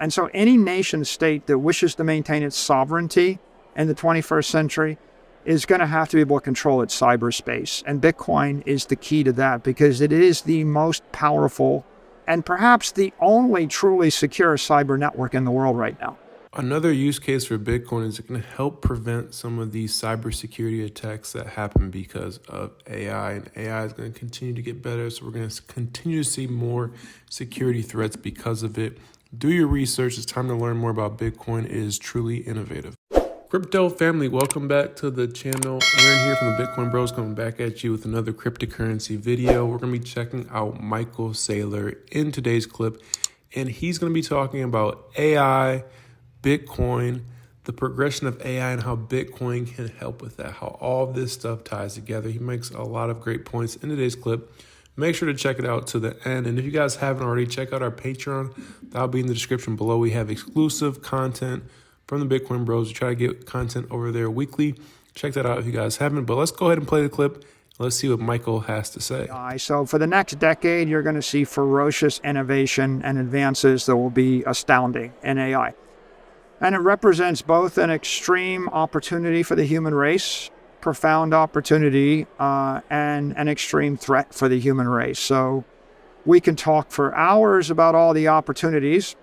And so any nation state that wishes to maintain its sovereignty in the 21st century is going to have to be able to control its cyberspace. And Bitcoin is the key to that because it is the most powerful and perhaps the only truly secure cyber network in the world right now. Another use case for Bitcoin is it can help prevent some of these cybersecurity attacks that happen because of AI. And AI is going to continue to get better. So we're going to continue to see more security threats because of it. Do your research. It's time to learn more about Bitcoin. It is truly innovative. Crypto family, welcome back to the channel. Aaron here from the Bitcoin Bros coming back at you with another cryptocurrency video. We're going to be checking out Michael Saylor in today's clip, and he's going to be talking about AI, Bitcoin, the progression of AI and how Bitcoin can help with that, how all of this stuff ties together. He makes a lot of great points in today's clip. Make sure to check it out to the end. And if you guys haven't already, check out our Patreon. That'll be in the description below. We have exclusive content from the Bitcoin Bros. We try to get content over there weekly. Check that out if you guys haven't. But let's go ahead and play the clip. Let's see what Michael has to say. So for the next decade, you're going to see ferocious innovation and advances that will be astounding in AI. And it represents both an extreme opportunity for the human race, profound opportunity, and an extreme threat for the human race. So we can talk for hours about all the opportunities.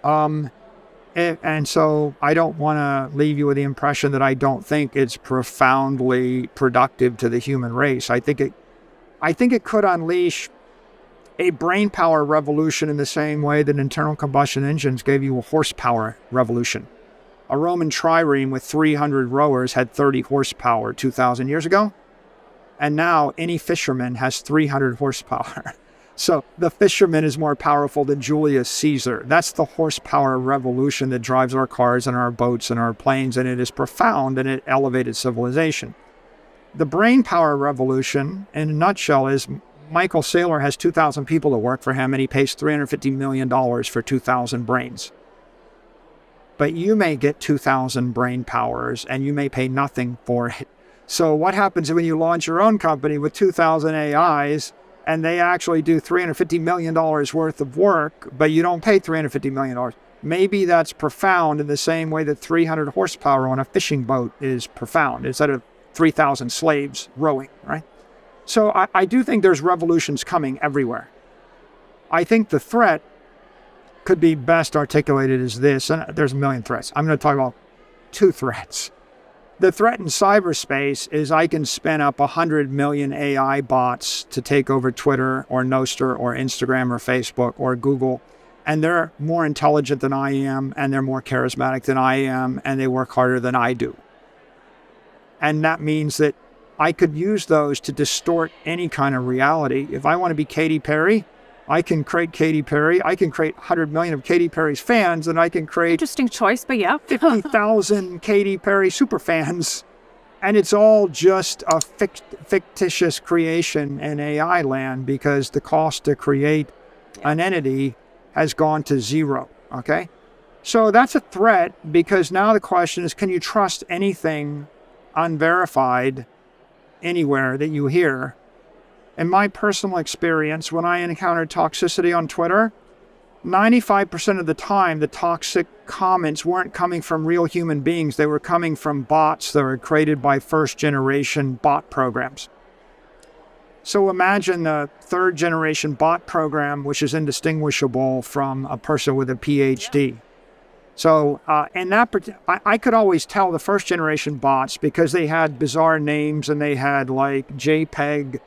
And so I don't want to leave you with the impression that I don't think it's profoundly productive to the human race. I think it could unleash a brain power revolution in the same way that internal combustion engines gave you a horsepower revolution. A Roman trireme with 300 rowers had 30 horsepower 2,000 years ago. And now any fisherman has 300 horsepower. So the fisherman is more powerful than Julius Caesar. That's the horsepower revolution that drives our cars and our boats and our planes, and it is profound and it elevated civilization. The brain power revolution, in a nutshell, is Michael Saylor has 2,000 people that work for him, and he pays $350 million for 2,000 brains. But you may get 2,000 brain powers, and you may pay nothing for it. So what happens when you launch your own company with 2,000 AIs, and they actually do $350 million worth of work, but you don't pay $350 million? Maybe that's profound in the same way that 300 horsepower on a fishing boat is profound, instead of 3,000 slaves rowing, right? So I do think there's revolutions coming everywhere. I think the threat could be best articulated as this, and there's a million threats. I'm going to talk about two threats. The threat in cyberspace is I can spin up 100 million AI bots to take over Twitter or Nostr or Instagram or Facebook or Google, and they're more intelligent than I am, and they're more charismatic than I am, and they work harder than I do. And that means that I could use those to distort any kind of reality. If I want to be Katy Perry, I can create Katy Perry. I can create 100 million of Katy Perry's fans, and I can create... Interesting choice, but yeah. 50,000 Katy Perry super fans. And it's all just a fictitious creation in AI land because the cost to create an entity has gone to zero, okay? So that's a threat because now the question is, can you trust anything unverified anywhere that you hear? In my personal experience, when I encountered toxicity on Twitter, 95% of the time, the toxic comments weren't coming from real human beings. They were coming from bots that were created by first-generation bot programs. So imagine the third-generation bot program, which is indistinguishable from a person with a PhD. So I could always tell the first-generation bots because they had bizarre names and they had like JPEG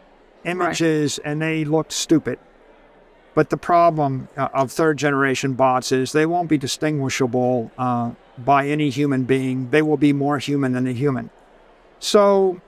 images, right, and they looked stupid. But the problem of third-generation bots is they won't be distinguishable by any human being. They will be more human than a human. So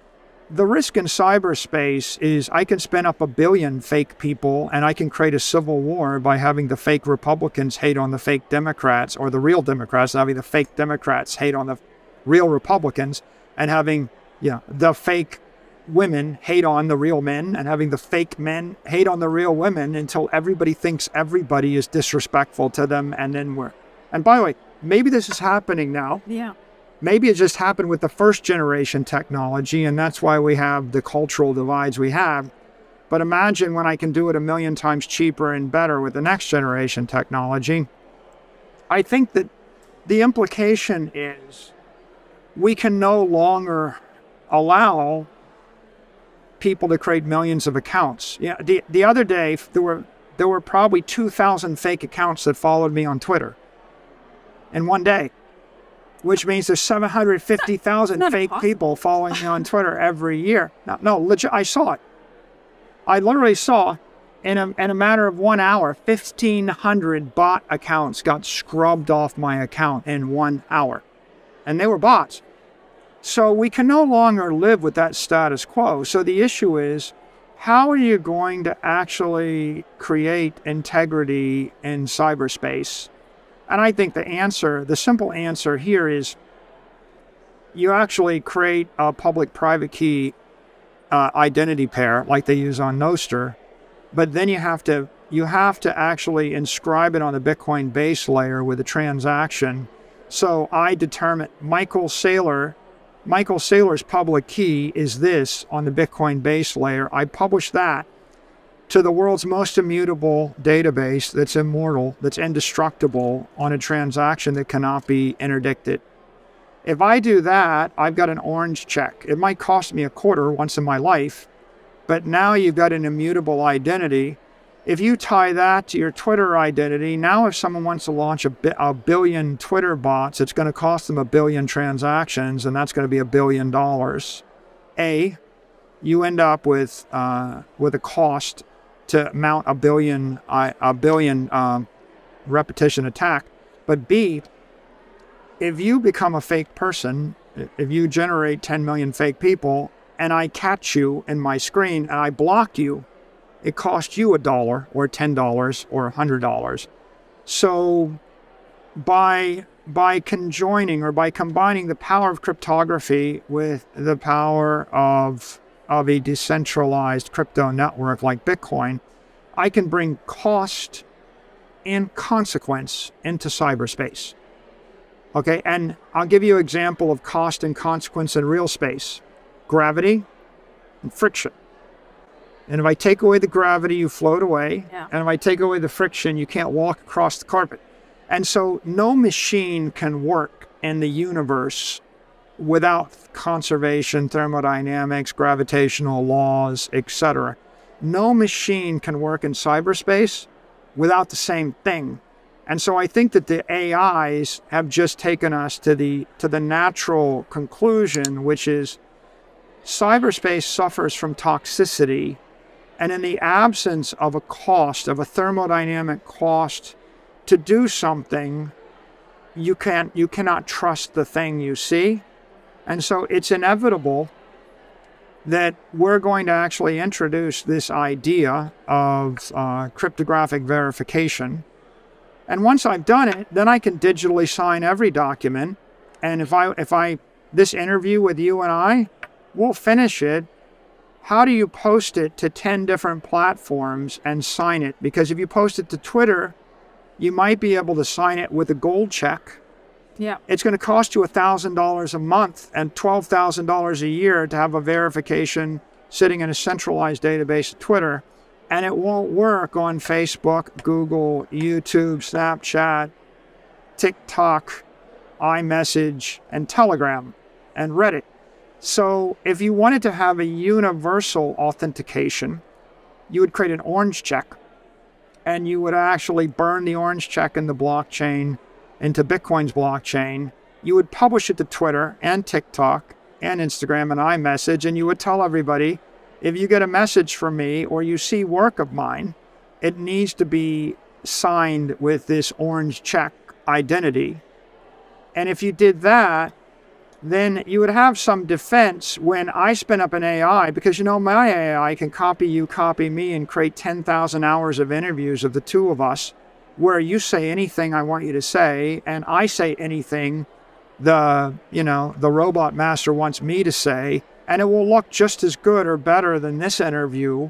the risk in cyberspace is I can spin up 1 billion fake people, and I can create a civil war by having the fake Republicans hate on the fake Democrats, or the real Democrats having the fake Democrats hate on the real Republicans, and having the fake women hate on the real men, and having the fake men hate on the real women until everybody thinks everybody is disrespectful to them. And by the way, maybe this is happening now. Yeah. Maybe it just happened with the first generation technology, and that's why we have the cultural divides we have. But imagine when I can do it 1 million times cheaper and better with the next generation technology. I think that the implication is we can no longer allow people to create millions of accounts. Yeah, the other day there were probably 2,000 fake accounts that followed me on Twitter in one day, which means there's 750,000 fake people following me on Twitter every year. No, legit, I saw it. I literally saw in a matter of 1 hour, 1,500 bot accounts got scrubbed off my account in 1 hour. And they were bots. So we can no longer live with that status quo. So the issue is, how are you going to actually create integrity in cyberspace? And I think the simple answer here is you actually create a public-private key identity pair like they use on Nostr, but then you have to actually inscribe it on the Bitcoin base layer with a transaction. So I determine Michael Saylor's public key is this on the Bitcoin base layer. I publish that to the world's most immutable database that's immortal, that's indestructible on a transaction that cannot be interdicted. If I do that, I've got an orange check. It might cost me a quarter once in my life, but now you've got an immutable identity. If you tie that to your Twitter identity, now if someone wants to launch a billion Twitter bots, it's going to cost them a billion transactions, and that's going to be $1 billion. You end up with a cost to mount a billion repetition attack. But B, if you become a fake person, if you generate 10 million fake people, and I catch you in my screen and I block you, it costs you $1 or $10 or $100. So by conjoining or by combining the power of cryptography with the power of a decentralized crypto network like Bitcoin, I can bring cost and consequence into cyberspace. Okay, and I'll give you an example of cost and consequence in real space. Gravity and friction. And if I take away the gravity, you float away. Yeah. And if I take away the friction, you can't walk across the carpet. And so no machine can work in the universe without conservation, thermodynamics, gravitational laws, etc. No machine can work in cyberspace without the same thing. And so I think that the AIs have just taken us to the natural conclusion, which is cyberspace suffers from toxicity. And in the absence of a cost, of a thermodynamic cost to do something, you cannot trust the thing you see. And so it's inevitable that we're going to actually introduce this idea of cryptographic verification. And once I've done it, then I can digitally sign every document. And if this interview with you and I, we'll finish it. How do you post it to 10 different platforms and sign it? Because if you post it to Twitter, you might be able to sign it with a gold check. Yeah. It's going to cost you $1,000 a month and $12,000 a year to have a verification sitting in a centralized database at Twitter. And it won't work on Facebook, Google, YouTube, Snapchat, TikTok, iMessage, and Telegram, and Reddit. So if you wanted to have a universal authentication, you would create an orange check, and you would actually burn the orange check in the blockchain into Bitcoin's blockchain. You would publish it to Twitter and TikTok and Instagram and iMessage, and you would tell everybody, if you get a message from me or you see work of mine, it needs to be signed with this orange check identity. And if you did that, then you would have some defense when I spin up an AI, because my AI can copy you, copy me, and create 10,000 hours of interviews of the two of us, where you say anything I want you to say, and I say anything the robot master wants me to say, and it will look just as good or better than this interview.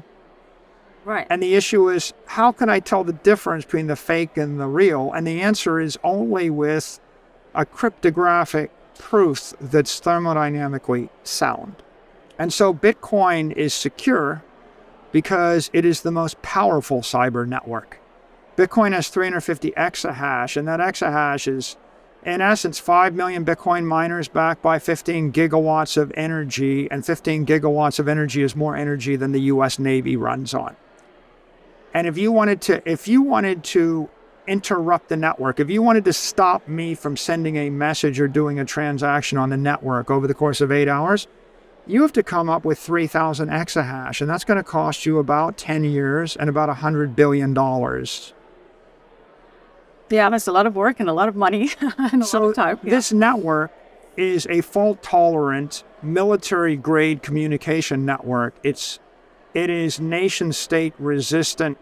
Right. And the issue is, how can I tell the difference between the fake and the real? And the answer is only with a cryptographic proof that's thermodynamically sound. And so Bitcoin is secure because it is the most powerful cyber network. Bitcoin has 350 exahash, and that exahash is, in essence, 5 million Bitcoin miners backed by 15 gigawatts of energy, and 15 gigawatts of energy is more energy than the US Navy runs on. And if you wanted to interrupt the network, if you wanted to stop me from sending a message or doing a transaction on the network over the course of 8 hours, you have to come up with 3,000 exahash, and that's going to cost you about 10 years and about $100 billion. Yeah, that's a lot of work and a lot of money and a lot of time. Yeah. This network is a fault-tolerant, military-grade communication network. It is nation-state resistant.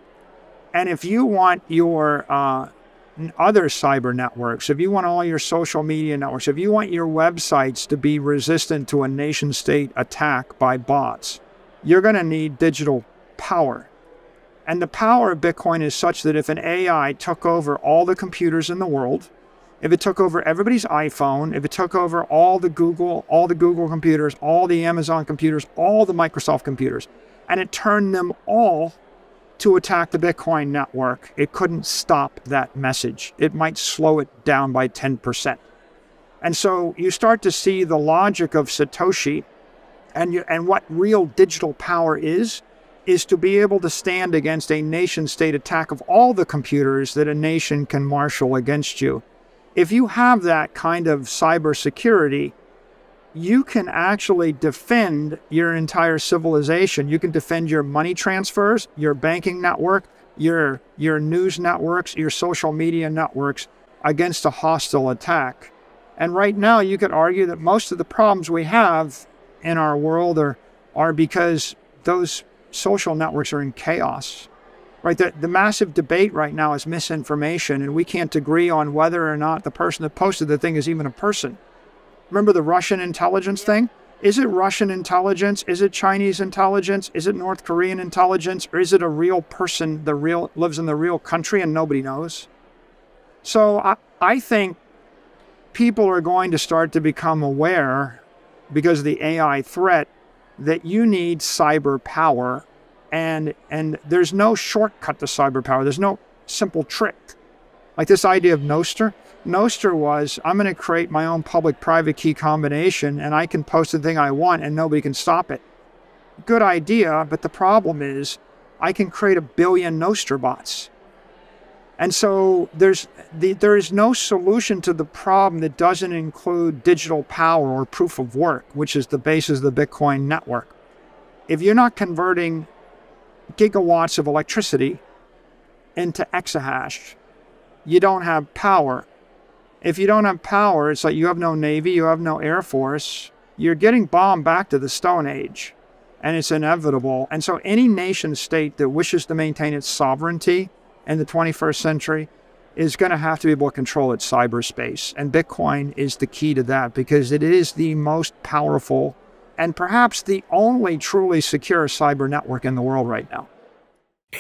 And if you want your other cyber networks, if you want all your social media networks, if you want your websites to be resistant to a nation-state attack by bots, you're going to need digital power. And the power of Bitcoin is such that if an AI took over all the computers in the world, if it took over everybody's iPhone, if it took over all the Google computers, all the Amazon computers, all the Microsoft computers, and it turned them all to attack the Bitcoin network, it couldn't stop that message. It might slow it down by 10%. And so you start to see the logic of Satoshi and what real digital power is to be able to stand against a nation-state attack of all the computers that a nation can marshal against you. If you have that kind of cybersecurity, you can actually defend your entire civilization. You can defend your money transfers, your banking network, your news networks, your social media networks against a hostile attack. And right now, you could argue that most of the problems we have in our world are because those social networks are in chaos. Right? The massive debate right now is misinformation, and we can't agree on whether or not the person that posted the thing is even a person. Remember the Russian intelligence thing? Is it Russian intelligence? Is it Chinese intelligence? Is it North Korean intelligence? Or is it a real person lives in the real country and nobody knows? So I think people are going to start to become aware, because of the AI threat, that you need cyber power, and there's no shortcut to cyber power. There's no simple trick. Like this idea of Nostr. Nostr was, I'm going to create my own public-private key combination, and I can post the thing I want, and nobody can stop it. Good idea, but the problem is, I can create 1 billion Nostr bots. And so there is no solution to the problem that doesn't include digital power or proof of work, which is the basis of the Bitcoin network. If you're not converting gigawatts of electricity into exahash, you don't have power. If you don't have power, it's like you have no Navy, you have no Air Force. You're getting bombed back to the Stone Age, and it's inevitable. And so any nation state that wishes to maintain its sovereignty in the 21st century is going to have to be able to control its cyberspace. And Bitcoin is the key to that, because it is the most powerful and perhaps the only truly secure cyber network in the world right now.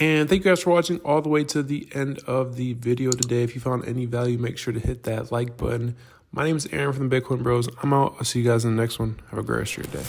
And thank you guys for watching all the way to the end of the video today. If you found any value, make sure to hit that like button. My name is Aaron from the Bitcoin Bros. I'm out. I'll see you guys in the next one. Have a great rest of your day.